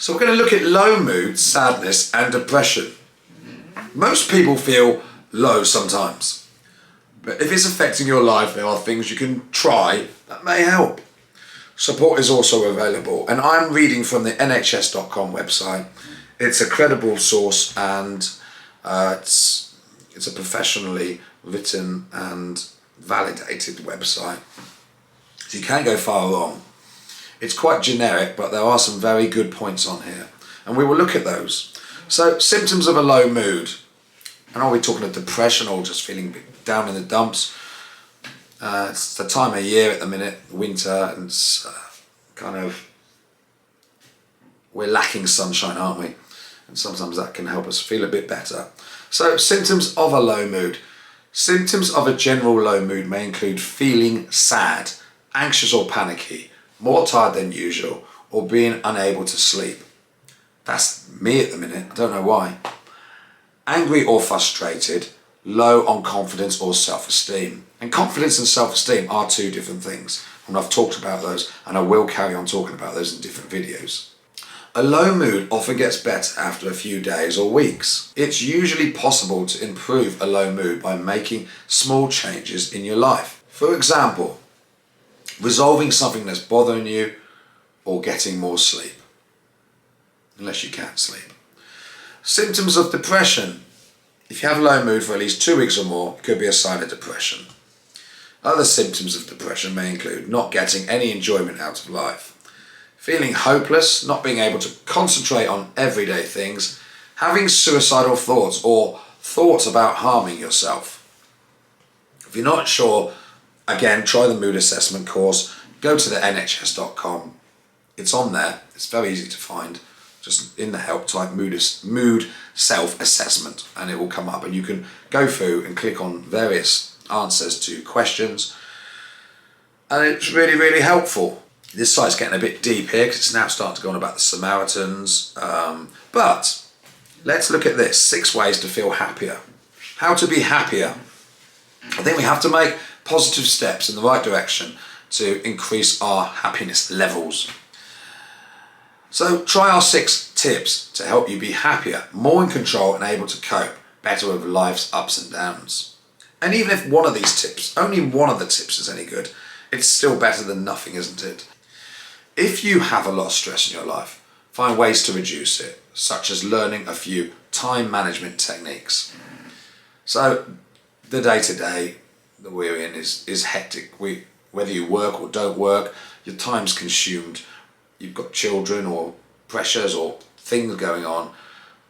So we're going to look at low mood, sadness and depression. Most people feel low sometimes, but if it's affecting your life, there are things you can try that may help. Support is also available, and I'm reading from the nhs.com website. It's a credible source, and it's a professionally written and validated website. So you can't go far wrong. It's quite generic, but there are some very good points on here, and we will look at those. So, symptoms of a low mood. And are we talking of depression or just feeling down in the dumps? It's the time of year at the minute, winter, and it's we're lacking sunshine, aren't we? And sometimes that can help us feel a bit better. So, symptoms of a low mood. Symptoms of a general low mood may include feeling sad, anxious or panicky, more tired than usual, or being unable to sleep. That's me at the minute, I don't know why. Angry or frustrated, low on confidence or self-esteem. And confidence and self-esteem are two different things. And I've talked about those, and I will carry on talking about those in different videos. A low mood often gets better after a few days or weeks. It's usually possible to improve a low mood by making small changes in your life. For example, resolving something that's bothering you or getting more sleep. Unless you can't sleep. Symptoms of depression. If you have a low mood for at least 2 weeks or more, it could be a sign of depression. Other symptoms of depression may include not getting any enjoyment out of life, feeling hopeless, not being able to concentrate on everyday things, having suicidal thoughts or thoughts about harming yourself. If you're not sure, again, try the mood assessment course. Go to the nhs.com. It's on there. It's very easy to find. Just in the help type mood self-assessment, and it will come up, and you can go through and click on various answers to questions, and it's really, really helpful. This site's getting a bit deep here because it's now starting to go on about the Samaritans, but let's look at this. 6 ways to feel happier. How to be happier. I think we have to make positive steps in the right direction to increase our happiness levels. So try our 6 tips to help you be happier, more in control and able to cope better with life's ups and downs. And even if one of these tips, only one of the tips is any good, it's still better than nothing, isn't it? If you have a lot of stress in your life, find ways to reduce it, such as learning a few time management techniques. So the day-to-day that we're in is hectic. Whether you work or don't work, your time's consumed. You've got children or pressures or things going on.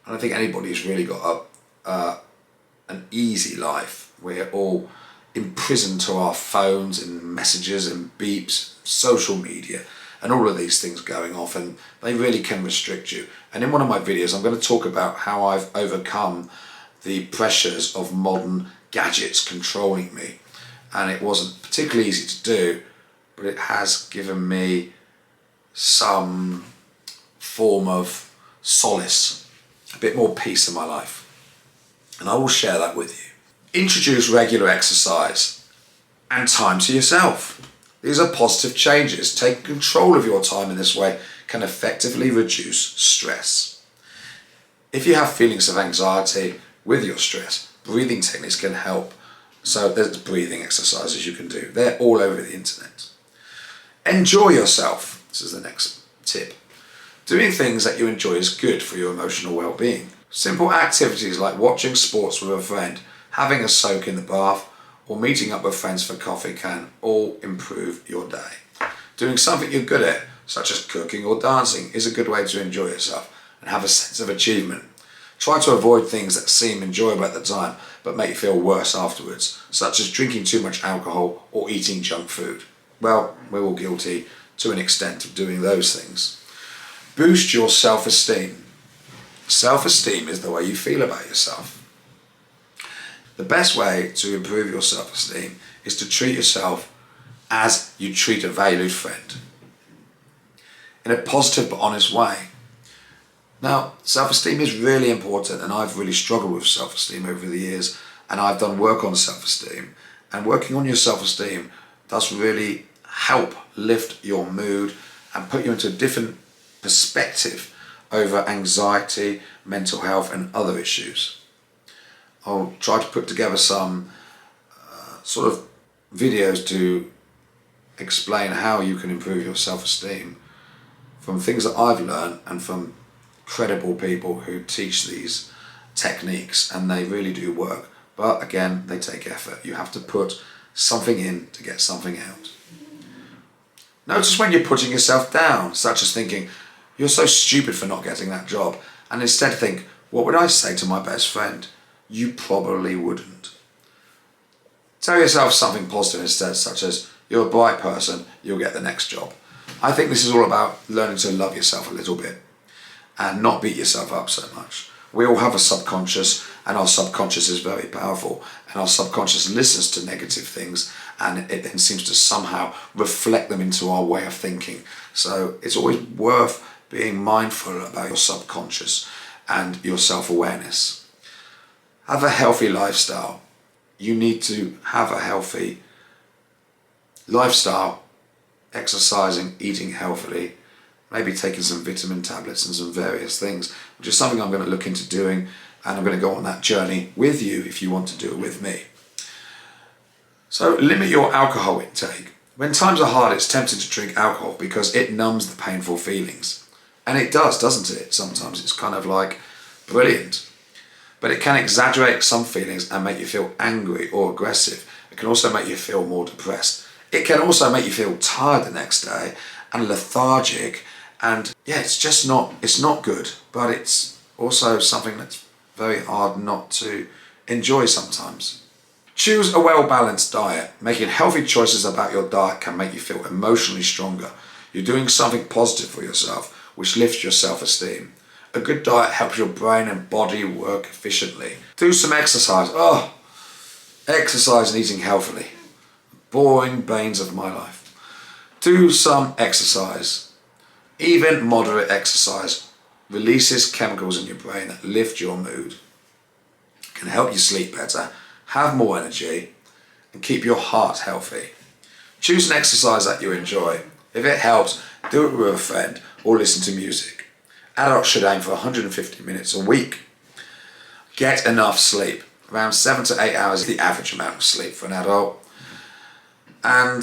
I don't think anybody's really got an easy life. We're all imprisoned to our phones and messages and beeps, social media, and all of these things going off, and they really can restrict you. And in one of my videos, I'm going to talk about how I've overcome the pressures of modern gadgets controlling me. And it wasn't particularly easy to do, but it has given me some form of solace, a bit more peace in my life. And I will share that with you. Introduce regular exercise and time to yourself. These are positive changes. Taking control of your time in this way can effectively reduce stress. If you have feelings of anxiety with your stress, breathing techniques can help. So there's breathing exercises you can do. They're all over the internet. Enjoy yourself. This is the next tip. Doing things that you enjoy is good for your emotional well-being. Simple activities like watching sports with a friend, having a soak in the bath, or meeting up with friends for coffee can all improve your day. Doing something you're good at, such as cooking or dancing, is a good way to enjoy yourself and have a sense of achievement. Try to avoid things that seem enjoyable at the time but make you feel worse afterwards, such as drinking too much alcohol or eating junk food. Well, we're all guilty to an extent of doing those things. Boost your self-esteem. Self-esteem is the way you feel about yourself. The best way to improve your self-esteem is to treat yourself as you treat a valued friend, in a positive but honest way. Now, self-esteem is really important, and I've really struggled with self-esteem over the years, and I've done work on self-esteem, and working on your self-esteem does really help lift your mood and put you into a different perspective over anxiety, mental health and other issues. I'll try to put together some sort of videos to explain how you can improve your self-esteem from things that I've learned and from credible people who teach these techniques, and they really do work. But again, they take effort. You have to put something in to get something out. Notice when you're putting yourself down, such as thinking, you're so stupid for not getting that job, and instead think, what would I say to my best friend? You probably wouldn't. Tell yourself something positive instead, such as, you're a bright person, you'll get the next job. I think this is all about learning to love yourself a little bit and not beat yourself up so much. We all have a subconscious, and our subconscious is very powerful, and our subconscious listens to negative things, and it then seems to somehow reflect them into our way of thinking. So it's always worth being mindful about your subconscious and your self-awareness. Have a healthy lifestyle. You need to have a healthy lifestyle, exercising, eating healthily, maybe taking some vitamin tablets and some various things, which is something I'm going to look into doing, and I'm going to go on that journey with you if you want to do it with me. So limit your alcohol intake. When times are hard, it's tempting to drink alcohol because it numbs the painful feelings. And it does, doesn't it? Sometimes it's kind of like brilliant. But it can exaggerate some feelings and make you feel angry or aggressive. It can also make you feel more depressed. It can also make you feel tired the next day and lethargic, and yeah, it's not good, but it's also something that's very hard not to enjoy sometimes. Choose a well-balanced diet. Making healthy choices about your diet can make you feel emotionally stronger. You're doing something positive for yourself, which lifts your self-esteem. A good diet helps your brain and body work efficiently. Do some exercise. Exercise and eating healthily. Boring banes of my life. Do some exercise. Even moderate exercise releases chemicals in your brain that lift your mood, can help you sleep better, have more energy, and keep your heart healthy. Choose an exercise that you enjoy. If it helps, do it with a friend or listen to music. Adults should aim for 150 minutes a week. Get enough sleep. Around 7 to 8 hours is the average amount of sleep for an adult. And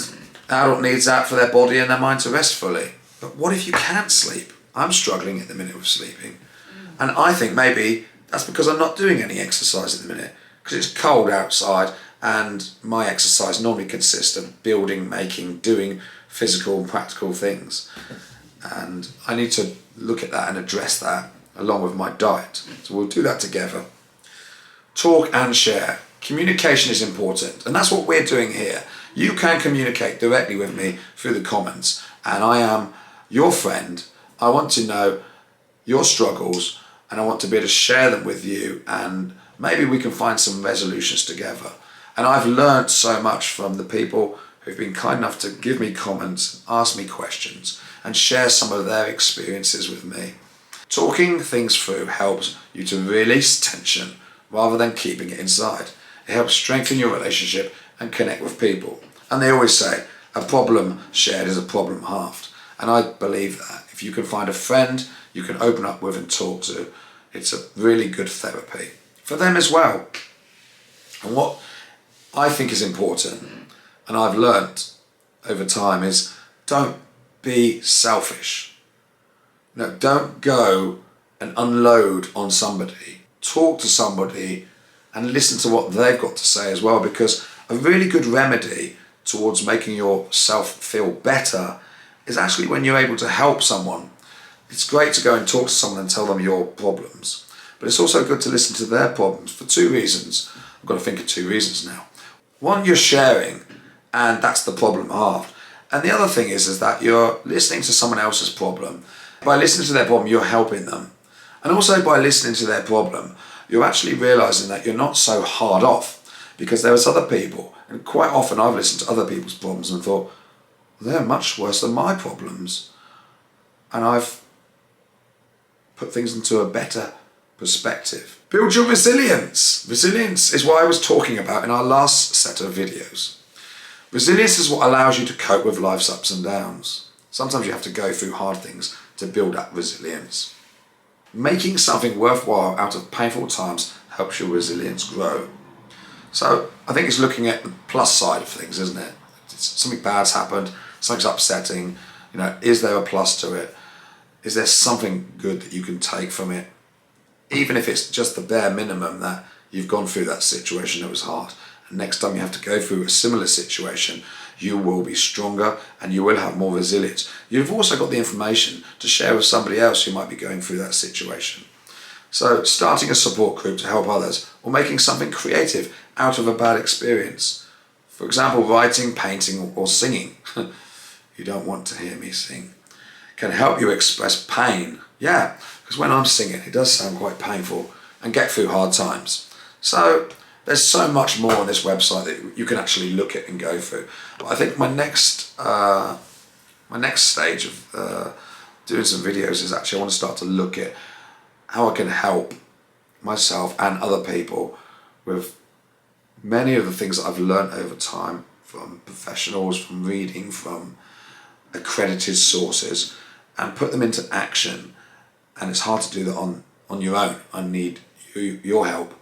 an adult needs that for their body and their mind to rest fully. But what if you can't sleep? I'm struggling at the minute with sleeping. And I think maybe that's because I'm not doing any exercise at the minute, because it's cold outside, and my exercise normally consists of building, making, doing physical and practical things. And I need to look at that and address that along with my diet. So we'll do that together. Talk and share. Communication is important, and that's what we're doing here. You can communicate directly with me through the comments, and I am your friend. I want to know your struggles, and I want to be able to share them with you, and maybe we can find some resolutions together. And I've learned so much from the people who've been kind enough to give me comments, ask me questions, and share some of their experiences with me. Talking things through helps you to release tension rather than keeping it inside. It helps strengthen your relationship and connect with people. And they always say, a problem shared is a problem halved. And I believe that. If you can find a friend you can open up with and talk to, it's a really good therapy for them as well. And what I think is important, and I've learnt over time, is don't be selfish. No, don't go and unload on somebody. Talk to somebody and listen to what they've got to say as well, because a really good remedy towards making yourself feel better is actually when you're able to help someone. It's great to go and talk to someone and tell them your problems, but it's also good to listen to their problems for two reasons. I've got to think of two reasons now. One, you're sharing, and that's the problem halved. And the other thing is that you're listening to someone else's problem. By listening to their problem, you're helping them. And also by listening to their problem, you're actually realising that you're not so hard off, because there's other people, and quite often I've listened to other people's problems and thought, they're much worse than my problems. And I've put things into a better perspective. Build your resilience. Resilience is what I was talking about in our last set of videos. Resilience is what allows you to cope with life's ups and downs. Sometimes you have to go through hard things to build up resilience. Making something worthwhile out of painful times helps your resilience grow. So I think it's looking at the plus side of things, isn't it? Something bad's happened, something's upsetting, is there a plus to it? Is there something good that you can take from it? Even if it's just the bare minimum that you've gone through that situation that was hard. And next time you have to go through a similar situation, you will be stronger and you will have more resilience. You've also got the information to share with somebody else who might be going through that situation. So starting a support group to help others, or making something creative out of a bad experience. For example, writing, painting, or singing. You don't want to hear me sing. Can help you express pain. Yeah, because when I'm singing, it does sound quite painful, and get through hard times. So there's so much more on this website that you can actually look at and go through. But I think my next stage of doing some videos is actually I want to start to look at how I can help myself and other people with many of the things that I've learned over time from professionals, from reading, from accredited sources, and put them into action. And it's hard to do that on your own. I need your help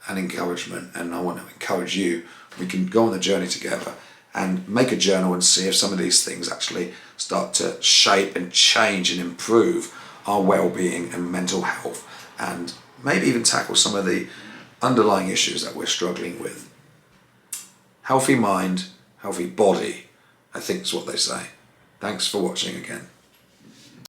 and encouragement, and I want to encourage you. We can go on the journey together and make a journal and see if some of these things actually start to shape and change and improve our well-being and mental health, and maybe even tackle some of the underlying issues that we're struggling with. Healthy mind, healthy body, I think is what they say. Thanks for watching again.